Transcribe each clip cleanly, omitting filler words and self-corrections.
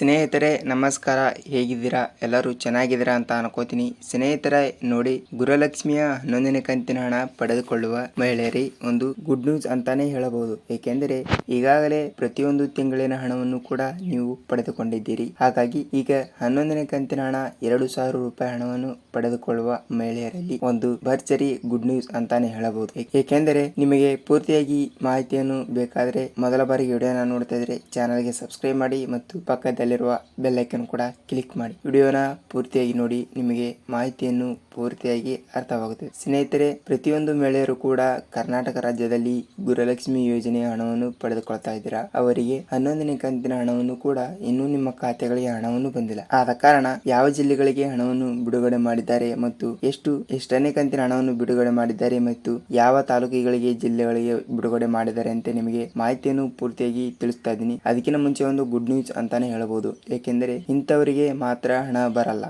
ಸ್ನೇಹಿತರೆ ನಮಸ್ಕಾರ, ಹೇಗಿದ್ದೀರಾ? ಎಲ್ಲರೂ ಚೆನ್ನಾಗಿದ್ದೀರಾ ಅಂತ ಅನ್ಕೋತೀನಿ. ಸ್ನೇಹಿತರೆ ನೋಡಿ, ಗೃಹಲಕ್ಷ್ಮಿಯ 11ನೇ ಕಂತಿನ ಹಣ ಪಡೆದುಕೊಳ್ಳುವ ಮಹಿಳೆಯರಿ ಒಂದು ಗುಡ್ ನ್ಯೂಸ್ ಅಂತಾನೆ ಹೇಳಬಹುದು. ಏಕೆಂದರೆ ಈಗಾಗಲೇ ಪ್ರತಿಯೊಂದು ತಿಂಗಳಿನ ಹಣವನ್ನು ಕೂಡ ನೀವು ಪಡೆದುಕೊಂಡಿದ್ದೀರಿ. ಹಾಗಾಗಿ ಈಗ 11ನೇ ಕಂತಿನ ಹಣ 2,000 ರೂಪಾಯಿ ಹಣವನ್ನು ಪಡೆದುಕೊಳ್ಳುವ ಮಹಿಳೆಯರಲ್ಲಿ ಒಂದು ಭರ್ಜರಿ ಗುಡ್ ನ್ಯೂಸ್ ಅಂತಾನೆ ಹೇಳಬಹುದು. ಏಕೆಂದರೆ ನಿಮಗೆ ಪೂರ್ತಿಯಾಗಿ ಮಾಹಿತಿಯನ್ನು ಬೇಕಾದ್ರೆ ಮೊದಲ ಬಾರಿಗೆ ವಿಡಿಯೋನ ನೋಡ್ತಾ ಇದ್ರೆ ಚಾನಲ್ಗೆ ಸಬ್ಸ್ಕ್ರೈಬ್ ಮಾಡಿ ಮತ್ತು ಪಕ್ಕದಲ್ಲಿರುವ ಬೆಲ್ ಐಕನ್ ಕೂಡ ಕ್ಲಿಕ್ ಮಾಡಿ. ವಿಡಿಯೋನ ಪೂರ್ತಿಯಾಗಿ ನೋಡಿ, ನಿಮಗೆ ಮಾಹಿತಿಯನ್ನು ಪೂರ್ತಿಯಾಗಿ ಅರ್ಥವಾಗುತ್ತದೆ. ಸ್ನೇಹಿತರೆ, ಪ್ರತಿಯೊಂದು ಮಹಿಳೆಯರು ಕೂಡ ಕರ್ನಾಟಕ ರಾಜ್ಯದಲ್ಲಿ ಗೃಹಲಕ್ಷ್ಮಿ ಯೋಜನೆಯ ಹಣವನ್ನು ಪಡೆದುಕೊಳ್ತಾ ಇದ್ದೀರಾ. ಅವರಿಗೆ 11ನೇ ಕಂತಿನ ಹಣವನ್ನು ಕೂಡ ಇನ್ನೂ ನಿಮ್ಮ ಖಾತೆಗಳಿಗೆ ಹಣವನ್ನು ಬಂದಿಲ್ಲ. ಆದ ಕಾರಣ ಯಾವ ಜಿಲ್ಲೆಗಳಿಗೆ ಹಣವನ್ನು ಬಿಡುಗಡೆ ಮಾಡಿದ್ದಾರೆ ಮತ್ತು ಎಷ್ಟನೇ ಕಂತಿನ ಹಣವನ್ನು ಬಿಡುಗಡೆ ಮಾಡಿದ್ದಾರೆ ಮತ್ತು ಯಾವ ತಾಲೂಕುಗಳಿಗೆ ಜಿಲ್ಲೆಗಳಿಗೆ ಬಿಡುಗಡೆ ಮಾಡಿದ್ದಾರೆ ಅಂತ ನಿಮಗೆ ಮಾಹಿತಿಯನ್ನು ಪೂರ್ತಿಯಾಗಿ ತಿಳಿಸ್ತಾ ಇದ್ದೀನಿ. ಅದಕ್ಕಿಂತ ಮುಂಚೆ ಒಂದು ಗುಡ್ ನ್ಯೂಸ್ ಅಂತಾನೆ ಹೇಳಬಹುದು. ಏಕೆಂದರೆ ಇಂಥವರಿಗೆ ಮಾತ್ರ ಹಣ ಬರಲ್ಲ.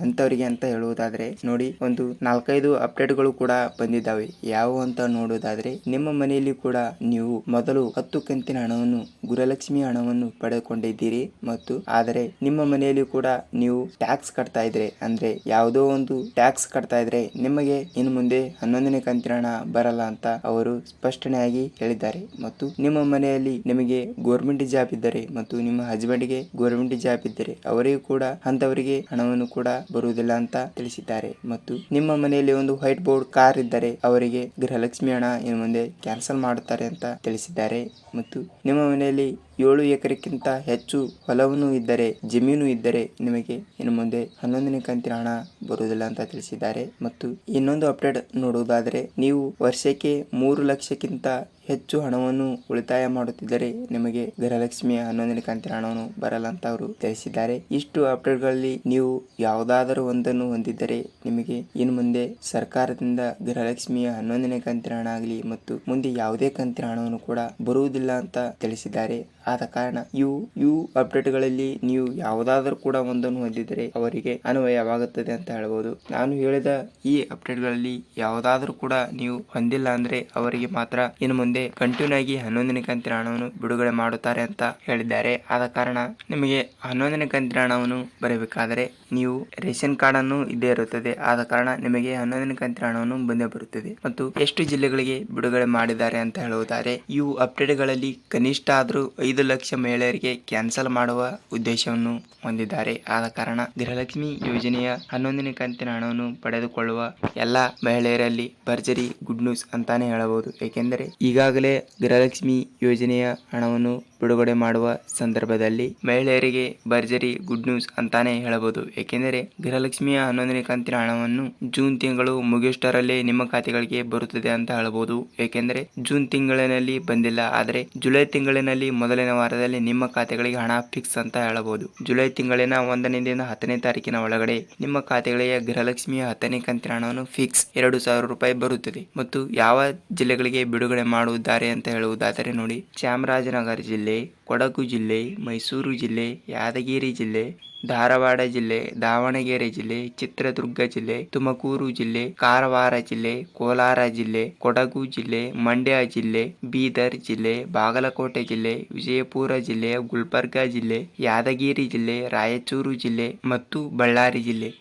ಅಂತವರಿಗೆ ಅಂತ ಹೇಳುವುದಾದ್ರೆ ನೋಡಿ, ಒಂದು 4-5 ಅಪ್ಡೇಟ್ಗಳು ಕೂಡ ಬಂದಿದ್ದಾವೆ. ಯಾವ ಅಂತ ನೋಡುವುದಾದ್ರೆ, ನಿಮ್ಮ ಮನೆಯಲ್ಲಿ ಕೂಡ ನೀವು ಮೊದಲು 10 ಕಂತಿನ ಹಣವನ್ನು ಗೃಹಲಕ್ಷ್ಮಿ ಹಣವನ್ನು ಪಡೆದುಕೊಂಡಿದ್ದೀರಿ ಮತ್ತು ಆದರೆ ನಿಮ್ಮ ಮನೆಯಲ್ಲಿ ಕೂಡ ನೀವು ಟ್ಯಾಕ್ಸ್ ಕಟ್ತಾ ಇದ್ರೆ, ಅಂದ್ರೆ ಯಾವುದೋ ಒಂದು ಟ್ಯಾಕ್ಸ್ ಕಟ್ತಾ ಇದ್ರೆ ನಿಮಗೆ ಇನ್ನು ಮುಂದೆ 11ನೇ ಕಂತಿನ ಹಣ ಬರಲ್ಲ ಅಂತ ಅವರು ಸ್ಪಷ್ಟನೆಯಾಗಿ ಹೇಳಿದ್ದಾರೆ. ಮತ್ತು ನಿಮ್ಮ ಮನೆಯಲ್ಲಿ ನಿಮಗೆ ಗೌರ್ಮೆಂಟ್ ಜಾಬ್ ಇದ್ದರೆ ಮತ್ತು ನಿಮ್ಮ ಹಸ್ಬೆಂಡ್ಗೆ ಗೌರ್ಮೆಂಟ್ ಜಾಬ್ ಇದ್ದರೆ ಅವರಿಗೂ ಕೂಡ ಅಂತವರಿಗೆ ಹಣವನ್ನು ಕೂಡ ಬರುವುದಿಲ್ಲ ಅಂತ ತಿಳಿಸಿದ್ದಾರೆ. ಮತ್ತು ನಿಮ್ಮ ಮನೆಯಲ್ಲಿ ಒಂದು ವೈಟ್ ಬೋರ್ಡ್ ಕಾರ್ ಇದ್ದರೆ ಅವರಿಗೆ ಗೃಹಲಕ್ಷ್ಮಿ ಹಣ ಇನ್ನು ಮುಂದೆ ಕ್ಯಾನ್ಸಲ್ ಮಾಡುತ್ತಾರೆ ಅಂತ ತಿಳಿಸಿದ್ದಾರೆ. ಮತ್ತು ನಿಮ್ಮ ಮನೆಯಲ್ಲಿ 7 ಎಕರೆಕ್ಕಿಂತ ಹೆಚ್ಚು ಹೊಲವನ್ನು ಇದ್ದರೆ, ಜಮೀನು ಇದ್ದರೆ ನಿಮಗೆ ಇನ್ನು ಮುಂದೆ 11ನೇ ಕಂತಿನ ಹಣ ಬರುವುದಿಲ್ಲ ಅಂತ ತಿಳಿಸಿದ್ದಾರೆ. ಮತ್ತು ಇನ್ನೊಂದು ಅಪ್ಡೇಟ್ ನೋಡುವುದಾದರೆ, ನೀವು ವರ್ಷಕ್ಕೆ 3 ಲಕ್ಷಕ್ಕಿಂತ ಹೆಚ್ಚು ಹಣವನ್ನು ಉಳಿತಾಯ ಮಾಡುತ್ತಿದ್ದರೆ ನಿಮಗೆ ಗೃಹಲಕ್ಷ್ಮಿಯ 11ನೇ ಕಂತಿನ ಹಣವನ್ನು ಬರಲ್ಲ ಅಂತ ಅವರು ತಿಳಿಸಿದ್ದಾರೆ. ಇಷ್ಟು ಅಪ್ಡೇಟ್ಗಳಲ್ಲಿ ನೀವು ಯಾವುದಾದರೂ ಒಂದನ್ನು ಹೊಂದಿದ್ದರೆ ನಿಮಗೆ ಇನ್ನು ಮುಂದೆ ಸರ್ಕಾರದಿಂದ ಗೃಹಲಕ್ಷ್ಮಿಯ 11ನೇ ಕಂತಿನ ಹಣ ಆಗಲಿ ಮತ್ತು ಮುಂದೆ ಯಾವುದೇ ಕಂತಿನ ಹಣವನ್ನು ಕೂಡ ಬರುವುದಿಲ್ಲ ಅಂತ ತಿಳಿಸಿದ್ದಾರೆ. ಆದ ಕಾರಣ ಇವು ಅಪ್ಡೇಟ್ಗಳಲ್ಲಿ ನೀವು ಯಾವುದಾದರೂ ಕೂಡ ಒಂದನ್ನು ಹೊಂದಿದ್ದರೆ ಅವರಿಗೆ ಅನ್ವಯವಾಗುತ್ತದೆ ಅಂತ ಹೇಳಬಹುದು. ನಾನು ಹೇಳಿದ ಈ ಅಪ್ಡೇಟ್ಗಳಲ್ಲಿ ಯಾವುದಾದ್ರೂ ಕೂಡ ನೀವು ಹೊಂದಿಲ್ಲ ಅಂದ್ರೆ ಅವರಿಗೆ ಮಾತ್ರ ಇನ್ನು ಮುಂದೆ ಕಂಟಿನ್ಯೂ ಆಗಿ 11ನೇ ಕಂತಿನ ಹಣವನ್ನು ಬಿಡುಗಡೆ ಮಾಡುತ್ತಾರೆ ಅಂತ ಹೇಳಿದ್ದಾರೆ. ಆದ ಕಾರಣ ನಿಮಗೆ 11ನೇ ಕಂತಿನ ಹಣವನ್ನು ಬರಬೇಕಾದರೆ ನೀವು ರೇಷನ್ ಕಾರ್ಡ್ ಅನ್ನು ಇದ್ದೇ ಇರುತ್ತದೆ. ಆದ ಕಾರಣ ನಿಮಗೆ 11ನೇ ಕಂತಿನ ಹಣವನ್ನು ಬಂದೇ ಬರುತ್ತದೆ. ಮತ್ತು ಎಷ್ಟು ಜಿಲ್ಲೆಗಳಿಗೆ ಬಿಡುಗಡೆ ಮಾಡಿದ್ದಾರೆ ಅಂತ ಹೇಳುವುದಾದರೆ, ಇವು ಅಪ್ಡೇಟ್ಗಳಲ್ಲಿ ಕನಿಷ್ಠ ಆದ್ರೂ 5 ಲಕ್ಷ ಮಹಿಳೆಯರಿಗೆ ಕ್ಯಾನ್ಸಲ್ ಮಾಡುವ ಉದ್ದೇಶವನ್ನು ಹೊಂದಿದ್ದಾರೆ. ಆದ ಕಾರಣ ಗೃಹಲಕ್ಷ್ಮಿ ಯೋಜನೆಯ 11ನೇ ಕಂತಿನ ಹಣವನ್ನು ಪಡೆದುಕೊಳ್ಳುವ ಎಲ್ಲಾ ಮಹಿಳೆಯರಲ್ಲಿ ಭರ್ಜರಿ ಗುಡ್ ನ್ಯೂಸ್ ಅಂತಾನೆ ಹೇಳಬಹುದು. ಏಕೆಂದರೆ ಈಗಾಗಲೇ ಗೃಹಲಕ್ಷ್ಮಿ ಯೋಜನೆಯ ಹಣವನ್ನು ಬಿಡುಗಡೆ ಮಾಡುವ ಸಂದರ್ಭದಲ್ಲಿ ಮಹಿಳೆಯರಿಗೆ ಭರ್ಜರಿ ಗುಡ್ ನ್ಯೂಸ್ ಅಂತಾನೆ ಹೇಳಬಹುದು. ಏಕೆಂದರೆ ಗೃಹಲಕ್ಷ್ಮಿಯ 11ನೇ ಕಂತಿನ ಹಣವನ್ನು ಜೂನ್ ತಿಂಗಳು ಮುಗಿಯುವಷ್ಟರಲ್ಲೇ ನಿಮ್ಮ ಖಾತೆಗಳಿಗೆ ಬರುತ್ತದೆ ಅಂತ ಹೇಳಬಹುದು. ಏಕೆಂದರೆ ಜೂನ್ ತಿಂಗಳಿನಲ್ಲಿ ಬಂದಿಲ್ಲ, ಆದರೆ ಜುಲೈ ತಿಂಗಳಿನಲ್ಲಿ ಮೊದಲನೇ ವಾರದಲ್ಲಿ ನಿಮ್ಮ ಖಾತೆಗಳಿಗೆ ಹಣ ಫಿಕ್ಸ್ ಅಂತ ಹೇಳಬಹುದು. ಜುಲೈ ತಿಂಗಳಿನ 1ರಿಂದ 10ನೇ ತಾರೀಕಿನ ಒಳಗಡೆ ನಿಮ್ಮ ಖಾತೆಗಳಿಗೆ ಗೃಹಲಕ್ಷ್ಮಿಯ 10ನೇ ಕಂತಿನ ಹಣವನ್ನು ಫಿಕ್ಸ್ 2,000 ರೂಪಾಯಿ ಬರುತ್ತದೆ. ಮತ್ತು ಯಾವ ಜಿಲ್ಲೆಗಳಿಗೆ ಬಿಡುಗಡೆ ಮಾಡುತ್ತಾರೆ ಅಂತ ಹೇಳುವುದಾದರೆ ನೋಡಿ, ಚಾಮರಾಜನಗರ ಜಿಲ್ಲೆ, ಕೊಡಗು ಜಿಲ್ಲೆ, ಮೈಸೂರು ಜಿಲ್ಲೆ, ಯಾದಗಿರಿ ಜಿಲ್ಲೆ, ಧಾರವಾಡ ಜಿಲ್ಲೆ, ದಾವಣಗೆರೆ ಜಿಲ್ಲೆ, ಚಿತ್ರದುರ್ಗ ಜಿಲ್ಲೆ, ತುಮಕೂರು ಜಿಲ್ಲೆ, ಕಾರವಾರ ಜಿಲ್ಲೆ, ಕೋಲಾರ ಜಿಲ್ಲೆ, ಕೊಡಗು ಜಿಲ್ಲೆ, ಮಂಡ್ಯ ಜಿಲ್ಲೆ, ಬೀದರ್ ಜಿಲ್ಲೆ, ಬಾಗಲಕೋಟೆ ಜಿಲ್ಲೆ, ವಿಜಯಪುರ ಜಿಲ್ಲೆ, ಗುಲ್ಬರ್ಗ ಜಿಲ್ಲೆ, ಯಾದಗಿರಿ ಜಿಲ್ಲೆ, ರಾಯಚೂರು ಜಿಲ್ಲೆ ಮತ್ತು ಬಳ್ಳಾರಿ ಜಿಲ್ಲೆ.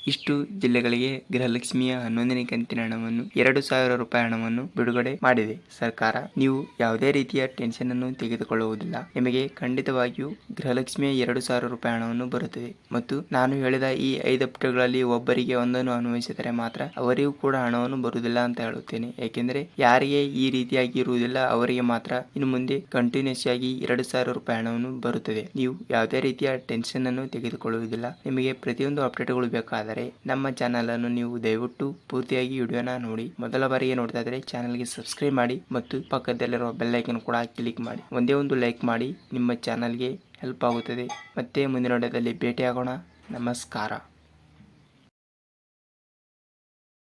ಇಷ್ಟು ಜಿಲ್ಲೆಗಳಿಗೆ ಗೃಹಲಕ್ಷ್ಮಿಯ 11ನೇ ಕಂತಿನ ಹಣವನ್ನು 2,000 ರೂಪಾಯಿ ಹಣವನ್ನು ಬಿಡುಗಡೆ ಮಾಡಿದೆ ಸರ್ಕಾರ. ನೀವು ಯಾವುದೇ ರೀತಿಯ ಟೆನ್ಷನ್ ಅನ್ನು ತೆಗೆದುಕೊಳ್ಳುವುದಿಲ್ಲ. ನಿಮಗೆ ಖಂಡಿತವಾಗಿಯೂ ಗೃಹಲಕ್ಷ್ಮಿಯ 2,000 ರೂಪಾಯಿ ಹಣವನ್ನು ಬರುತ್ತದೆ. ಮತ್ತು ನಾನು ಹೇಳಿದ ಈ 5 ಅಪ್ಡೇಟ್ಗಳಲ್ಲಿ ಒಬ್ಬರಿಗೆ ಒಂದನ್ನು ಅನ್ವಯಿಸಿದರೆ ಮಾತ್ರ ಅವರಿಗೂ ಕೂಡ ಹಣವನ್ನು ಬರುವುದಿಲ್ಲ ಅಂತ ಹೇಳುತ್ತೇನೆ. ಏಕೆಂದರೆ ಯಾರಿಗೆ ಈ ರೀತಿಯಾಗಿ ಇರುವುದಿಲ್ಲ ಅವರಿಗೆ ಮಾತ್ರ ಇನ್ನು ಮುಂದೆ ಕಂಟಿನ್ಯೂಸ್ ಆಗಿ 2,000 ರೂಪಾಯಿ ಹಣವನ್ನು ಬರುತ್ತದೆ. ನೀವು ಯಾವುದೇ ರೀತಿಯ ಟೆನ್ಷನ್ ಅನ್ನು ತೆಗೆದುಕೊಳ್ಳುವುದಿಲ್ಲ. ನಿಮಗೆ ಪ್ರತಿಯೊಂದು ಅಪ್ಡೇಟ್ಗಳು ಬೇಕಾದರೆ ನಮ್ಮ ಚಾನಲ್ ಅನ್ನು ನೀವು ದಯವಿಟ್ಟು ಪೂರ್ತಿಯಾಗಿ ವಿಡಿಯೋನ ನೋಡಿ. ಮೊದಲ ಬಾರಿಗೆ ನೋಡ್ತಾ ಇದ್ರೆ ಚಾನಲ್ಗೆ ಸಬ್ಸ್ಕ್ರೈಬ್ ಮಾಡಿ ಮತ್ತು ಪಕ್ಕದಲ್ಲಿರುವ ಬೆಲ್ ಐಕನ್ ಕೂಡ ಕ್ಲಿಕ್ ಮಾಡಿ. ಒಂದೇ ಒಂದು ಲೈಕ್ ಮಾಡಿ, ನಿಮ್ಮ ಚಾನಲ್ಗೆ ಹೆಲ್ಪ್ ಆಗುತ್ತದೆ. ಮತ್ತೆ ಮುಂದಿನ ವಿಡಿಯೋದಲ್ಲಿ ಭೇಟಿಯಾಗೋಣ. ನಮಸ್ಕಾರ.